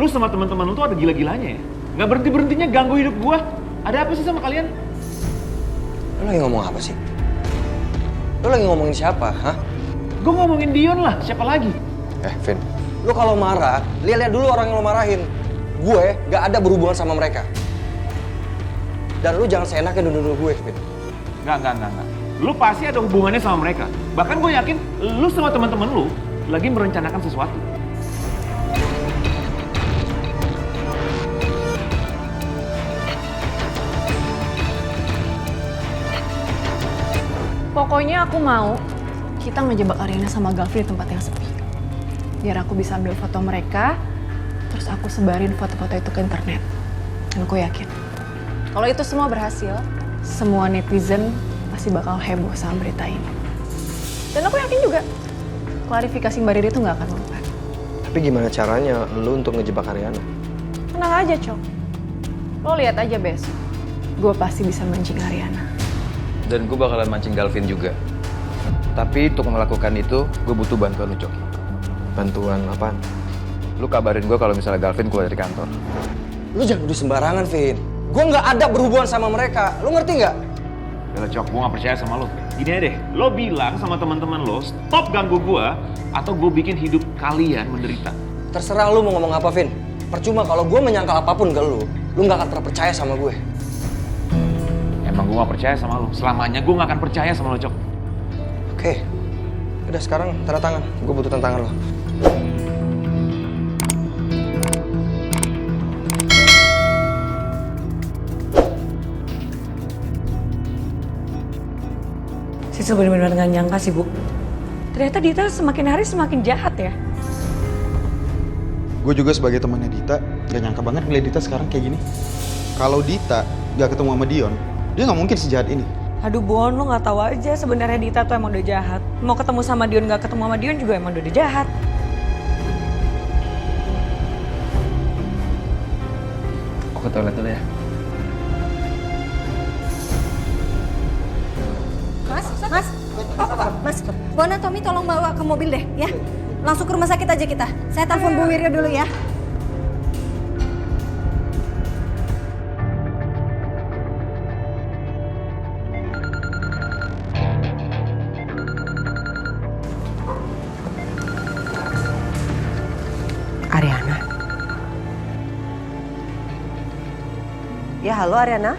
lu sama teman-teman lu tuh ada gila-gilanya ya? Nggak berhenti-berhentinya ganggu hidup gua. Ada apa sih sama kalian? Lu lagi ngomong apa sih? Lu lagi ngomongin siapa, hah? Gua ngomongin Dion lah, siapa lagi? Vin, lu kalau marah, lihat dulu orang yang lu marahin. Gue gak ada berhubungan sama mereka. Dan lu jangan seenaknya nuduh gue, Vin. Nggak. Lu pasti ada hubungannya sama mereka. Bahkan gue yakin lu sama teman-teman lu lagi merencanakan sesuatu. Pokoknya aku mau kita ngejebak Ariana sama Galvin di tempat yang sepi. Biar aku bisa ambil foto mereka, terus aku sebarin foto-foto itu ke internet. Dan aku yakin, kalau itu semua berhasil, semua netizen pasti bakal heboh sama berita ini. Dan aku yakin juga, klarifikasi Mbak Riri itu nggak akan lupa. Tapi gimana caranya lu untuk ngejebak Ariana? Tenang aja, Cok. Lo lihat aja besok, gue pasti bisa mancing Ariana. Dan gue bakalan mancing Galvin juga. Tapi untuk melakukan itu, gue butuh bantuan lu, Cok. Bantuan apaan? Lu kabarin gue kalau misalnya Galvin keluar dari kantor. Lu jangan nuduh sembarangan, Vin. Gue nggak ada berhubungan sama mereka. Lu ngerti nggak? Yalah Cok, gue gak percaya sama lo. Gini aja deh, lo bilang sama teman-teman lo, stop ganggu gue, atau gue bikin hidup kalian menderita. Terserah lu mau ngomong apa, Vin. Percuma kalau gue menyangkal apapun ke lu nggak akan pernah percaya sama gue. Emang gue gak percaya sama lo, selamanya gue gak akan percaya sama lo, Cok. Oke. Udah sekarang tanda tangan. Gue butuh tanda tangan lo. Sisil benar-benar nggak nyangka sih, Bu. Ternyata Dita semakin hari semakin jahat ya. Gue juga sebagai temannya Dita, gak nyangka banget ngeliat Dita sekarang kayak gini. Kalau Dita gak ketemu sama Dion, dia gak mungkin sejahat ini. Aduh Bon, lo nggak tahu aja sebenarnya Dita tuh emang udah jahat. Mau ketemu sama Dion nggak ketemu sama Dion juga emang udah jahat. Aku ke toilet dulu ya. Mas, Bona Tommy tolong bawa ke mobil deh ya. Langsung ke rumah sakit aja kita. Saya telepon Bu Wiryo dulu ya. Ariana. Ya, halo Ariana.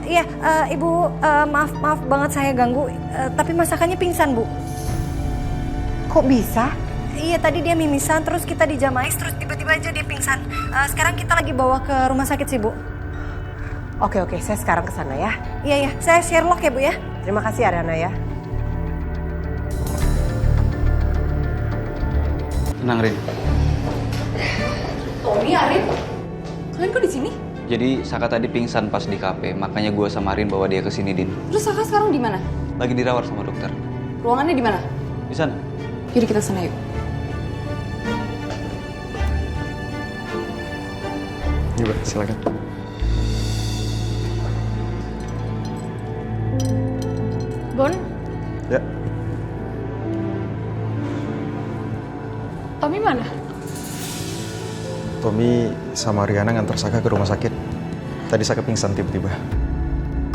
Iya, Ibu, maaf banget saya ganggu. Tapi masakannya pingsan, Bu. Kok bisa? Iya, tadi dia mimisan, terus kita di Jamais, terus tiba-tiba aja dia pingsan. Sekarang kita lagi bawa ke rumah sakit sih, Bu. Oke, saya sekarang kesana ya. Iya, saya Sherlock ya, Bu ya. Terima kasih Ariana ya. Tenang, Rin. Tommy, Arin, kalian kok di sini? Jadi Saka tadi pingsan pas di kafe, makanya gue sama Rin bawa dia ke sini, Din. Terus Saka sekarang di mana? Lagi dirawat sama dokter. Ruangannya di mana? Di sana. Yaudah kita sana yuk. Coba, silakan. Bon, Ya, Tommy mana? Tommy sama Riana nganter Saka ke rumah sakit. Tadi Saka pingsan tiba-tiba.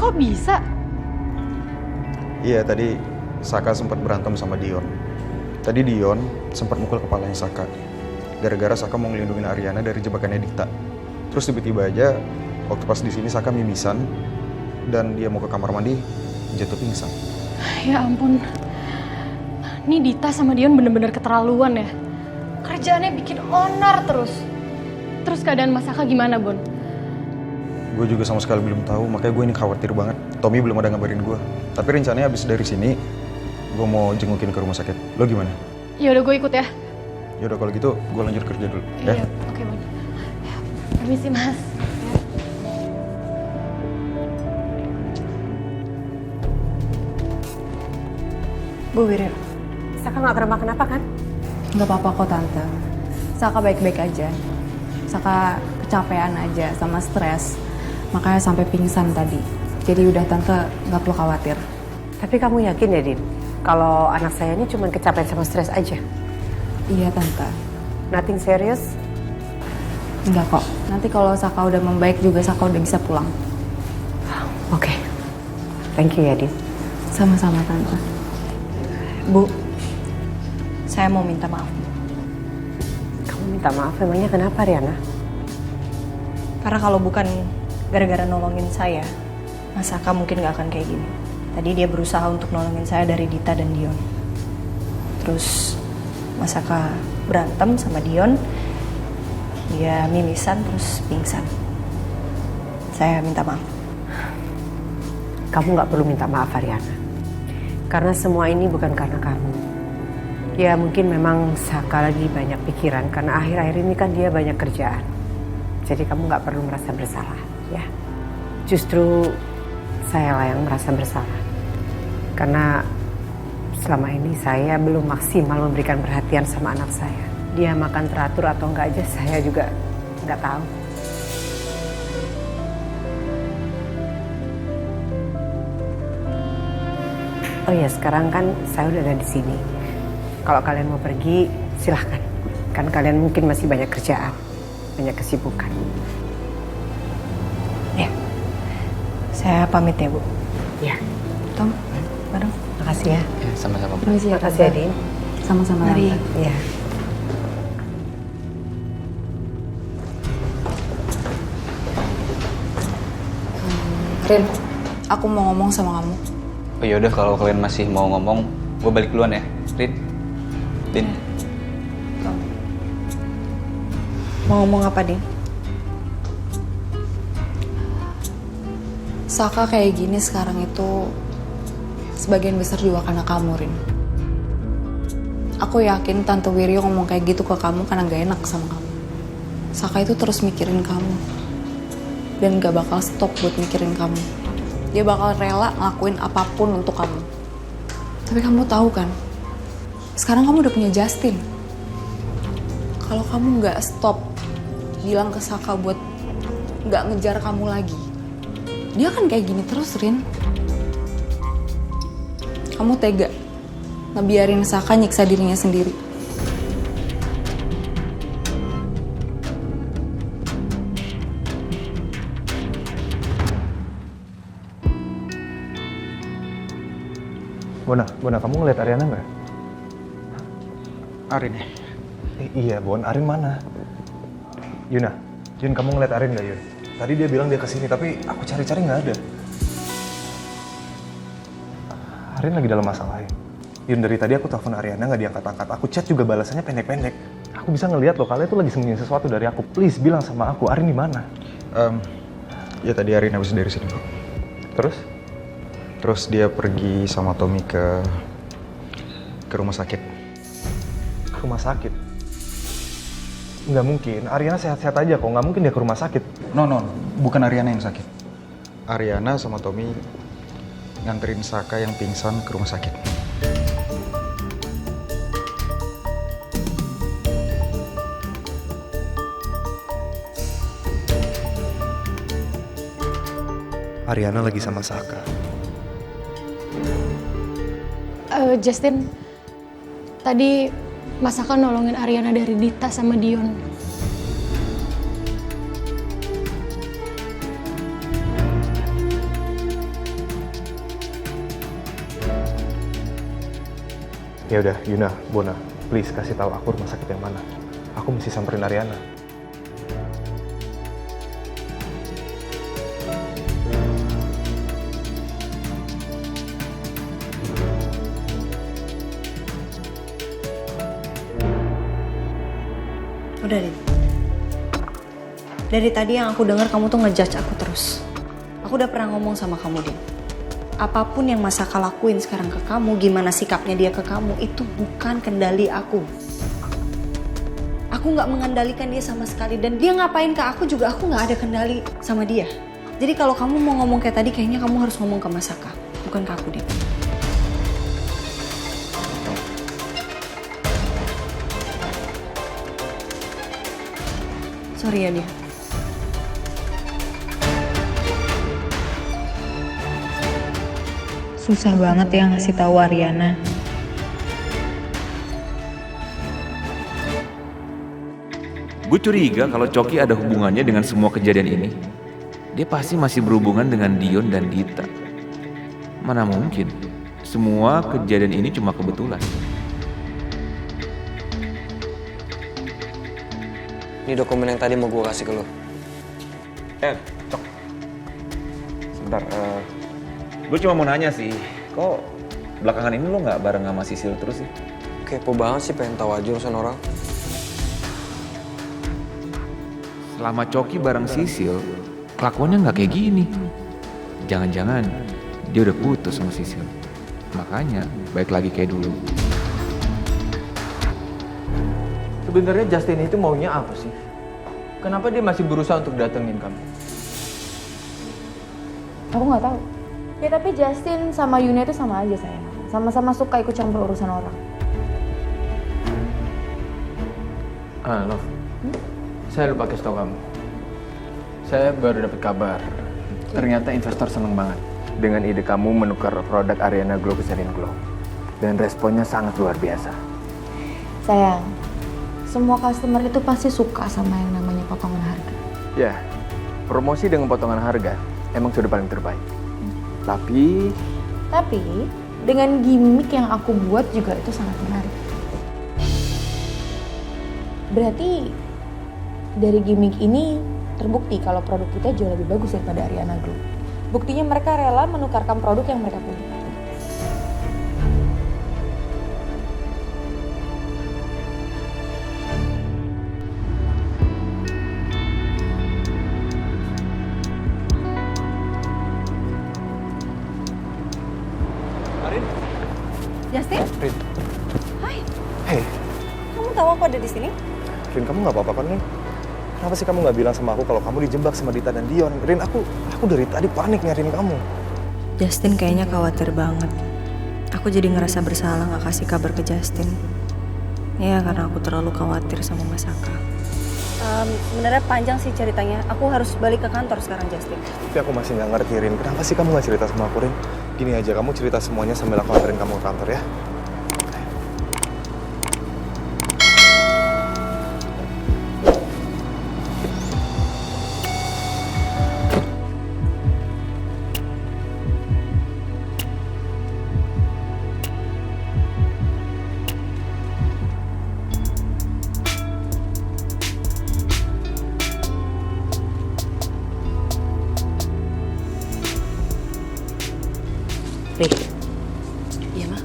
Kok bisa? Iya, tadi Saka sempat berantem sama Dion. Tadi Dion sempat mukul kepalanya Saka. Gara-gara Saka mau ngelindungin Ariana dari jebakannya Dita. Terus tiba-tiba aja, waktu pas di sini Saka mimisan dan dia mau ke kamar mandi, jatuh pingsan. Ya ampun. Ini Dita sama Dion bener-bener keterlaluan ya. Kerjaannya bikin onar terus. Terus keadaan Mas Saka gimana, Bon? Gue juga sama sekali belum tahu, makanya gue ini khawatir banget. Tommy belum ada ngabarin gue. Tapi rencananya abis dari sini, gue mau jengukin ke rumah sakit. Lo gimana? Ya udah gue ikut ya. Yaudah kalau gitu, gue lanjut kerja dulu. Ya? Iya, oke, Bon. Permisi, Mas. Bu Wiryo, Saka nggak kenapa-kenapa kan? Nggak apa-apa kok, Tante. Saka baik-baik aja. Saka kecapean aja sama stres. Makanya sampai pingsan tadi. Jadi udah Tante nggak perlu khawatir. Tapi kamu yakin ya, Din? Kalau anak saya ini cuma kecapean sama stres aja? Iya, Tante. Nothing serious? Enggak kok. Nanti kalau Saka udah membaik juga Saka udah bisa pulang. Oke. Thank you ya, Din. Sama-sama Tante. Bu, saya mau minta maaf. Kamu minta maaf emangnya kenapa, Riana? Karena kalau bukan gara-gara nolongin saya, Mas Saka mungkin gak akan kayak gini. Tadi dia berusaha untuk nolongin saya dari Dita dan Dion. Terus Mas Saka berantem sama Dion, dia mimisan terus pingsan. Saya minta maaf. Kamu gak perlu minta maaf, Ariana. Karena semua ini bukan karena kamu. Ya mungkin memang Saka lagi banyak pikiran karena akhir-akhir ini kan dia banyak kerjaan. Jadi kamu gak perlu merasa bersalah, ya. Justru saya lah yang merasa bersalah. Karena selama ini saya belum maksimal memberikan perhatian sama anak saya. Dia makan teratur atau enggak aja saya juga nggak tahu. Oh ya, sekarang kan saya udah ada di sini. Kalau kalian mau pergi, silahkan. Kan kalian mungkin masih banyak kerjaan, banyak kesibukan. Ya, saya pamit ya, Bu. Ya, Tom, bareng. makasih ya. Sama-sama. Permisi ya, Makasih ya, Din. Sama-sama. Mari. Tante. Ya. Rin, aku mau ngomong sama kamu. Oh yaudah kalau kalian masih mau ngomong, gue balik duluan ya. Rin, Din. Mau ngomong apa, Din? Saka kayak gini sekarang itu sebagian besar juga karena kamu, Rin. Aku yakin Tante Wiryo ngomong kayak gitu ke kamu karena gak enak sama kamu. Saka itu terus mikirin kamu. Dan gak bakal stop buat mikirin kamu. Dia bakal rela ngelakuin apapun untuk kamu. Tapi kamu tahu kan, sekarang kamu udah punya Justin. Kalau kamu gak stop bilang ke Saka buat gak ngejar kamu lagi, dia akan kayak gini terus, Rin. Kamu tega ngebiarin Saka nyiksa dirinya sendiri. Bona, kamu ngeliat Ariana nggak? Arin ya? Iya, Bon. Arin mana? Yun, kamu ngeliat Arin nggak, Yun? Tadi dia bilang dia kesini, tapi aku cari-cari nggak ada. Arin lagi dalam masalah ya. Yun, dari tadi aku telepon Ariana nggak diangkat-angkat. Aku chat juga balasannya pendek-pendek. Aku bisa ngeliat loh, kalian tuh lagi sembunyiin sesuatu dari aku. Please, bilang sama aku, Arin di mana? Ya tadi Arin habis dari sini kok. Terus dia pergi sama Tommy ke rumah sakit. Ke rumah sakit? Nggak mungkin. Ariana sehat-sehat aja kok. Nggak mungkin dia ke rumah sakit. No, bukan Ariana yang sakit. Ariana sama Tommy nganterin Saka yang pingsan ke rumah sakit. Ariana lagi sama Saka. Justin, tadi Mas Saka nolongin Ariana dari Dita sama Dion. Ya udah, Yuna, Bona, please kasih tahu aku rumah sakit yang mana. Aku mesti samperin Ariana. Udah, Din. Dari tadi yang aku dengar kamu tuh ngejudge aku terus. Aku udah pernah ngomong sama kamu, Din. Apapun yang Mas Saka lakuin sekarang ke kamu, gimana sikapnya dia ke kamu, itu bukan kendali aku. Aku nggak mengendalikan dia sama sekali. Dan dia ngapain ke aku juga aku nggak ada kendali sama dia. Jadi kalau kamu mau ngomong kayak tadi, kayaknya kamu harus ngomong ke Mas Saka, bukan ke aku, Din. Sorry ya, dia. Susah banget ya ngasih tahu Ariana. Gue curiga kalau Coki ada hubungannya dengan semua kejadian ini. Dia pasti masih berhubungan dengan Dion dan Dita. Mana mungkin, semua kejadian ini cuma kebetulan. Ini dokumen yang tadi mau gue kasih ke lo. Cok. Sebentar, gue cuma mau nanya sih, kok belakangan ini lo nggak bareng sama Sisil terus sih? Kepo banget sih, pengen tahu aja urusan orang. Selama Coki bareng Sisil, kelakuannya nggak kayak gini. Jangan-jangan dia udah putus sama Sisil. Makanya baik lagi kayak dulu. Sebenarnya Justin itu maunya apa sih? Kenapa dia masih berusaha untuk datengin kamu? Aku nggak tahu. Ya tapi Justin sama Yuna itu sama aja sayang. Sama-sama suka ikut campur urusan orang. Love. Saya lupa kasih tau kamu. Saya baru dapat kabar. Ternyata investor seneng banget dengan ide kamu menukar produk Ariana Glow ke Celine Glow. Dan responnya sangat luar biasa. Sayang, semua customer itu pasti suka sama yang namanya potongan harga. Ya, promosi dengan potongan harga emang sudah paling terbaik. Tapi dengan gimmick yang aku buat juga itu sangat menarik. Berarti dari gimmick ini terbukti kalau produk kita jauh lebih bagus daripada Ariana Glow. Buktinya mereka rela menukarkan produk yang mereka punya. Justin? Rin. Hai. Hey, Kamu tahu aku ada di sini? Rin, kamu nggak apa-apa kan, Rin? Kenapa sih kamu nggak bilang sama aku kalau kamu dijebak sama Dita dan Dion? Rin, aku dari tadi panik nyariin kamu. Justin kayaknya khawatir banget. Aku jadi ngerasa bersalah gak kasih kabar ke Justin. Ya karena aku terlalu khawatir sama Mas Saka. Sebenarnya panjang sih ceritanya. Aku harus balik ke kantor sekarang, Justin. Tapi aku masih nggak ngerti, Rin. Kenapa sih kamu nggak cerita sama aku, Rin? Gini aja, kamu cerita semuanya sambil aku anterin kamu ke kantor ya. Iya, Ma.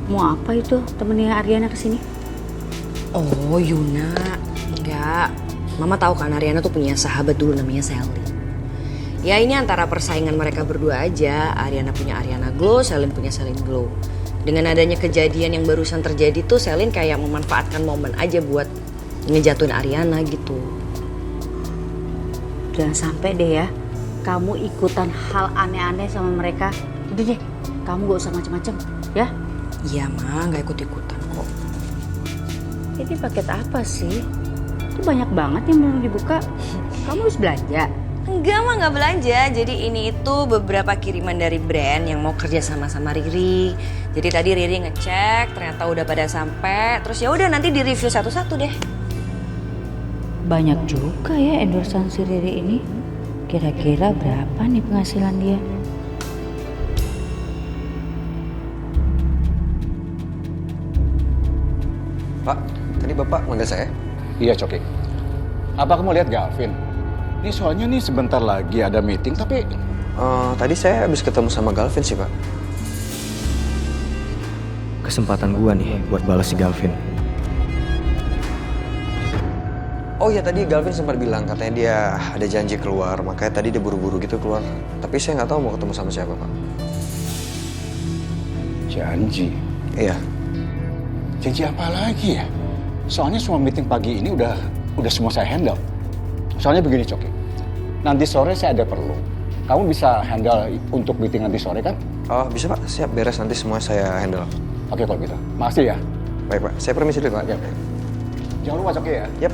Mau apa itu temennya Ariana kesini? Oh, Yuna. Enggak. Mama tahu kan Ariana tuh punya sahabat dulu namanya Sally. Ya ini antara persaingan mereka berdua aja. Ariana punya Ariana Glow, Celine punya Celine Glow. Dengan adanya kejadian yang barusan terjadi tuh Celine kayak memanfaatkan momen aja buat ngejatuhin Ariana gitu. Jangan sampai deh ya, kamu ikutan hal aneh-aneh sama mereka. Udah deh, kamu gak usah macem-macem, ya? Iya, Ma, nggak ikut-ikutan kok. Ini paket apa sih? Itu banyak banget yang belum dibuka. Kamu harus belanja? Enggak, Ma, nggak belanja. Jadi ini itu beberapa kiriman dari brand yang mau kerja sama Riri. Jadi tadi Riri ngecek, ternyata udah pada sampai. Terus ya udah nanti di review satu-satu deh. Banyak juga ya endorsean si Riri ini. Kira-kira berapa nih penghasilan dia? Pak, tadi Bapak manggil saya? Iya, Coki. Apa kamu lihat Galvin? Ini soalnya nih sebentar lagi ada meeting, tapi... Tadi saya habis ketemu sama Galvin sih, Pak. Kesempatan gua nih buat balas si Galvin. Oh iya, tadi Galvin sempat bilang katanya dia ada janji keluar, makanya tadi dia buru-buru gitu keluar. Tapi saya nggak tahu mau ketemu sama siapa, Pak. Janji? Iya. Janji apa lagi ya? Soalnya semua meeting pagi ini udah semua saya handle. Soalnya begini, Coki. Nanti sore saya ada perlu. Kamu bisa handle untuk meeting nanti sore kan? Oh, bisa, Pak. Siap, beres nanti semua saya handle. Oke kalau gitu. Makasih ya. Baik, Pak. Saya permisi dulu, Pak. Jangan lupa, Coki ya. Yap.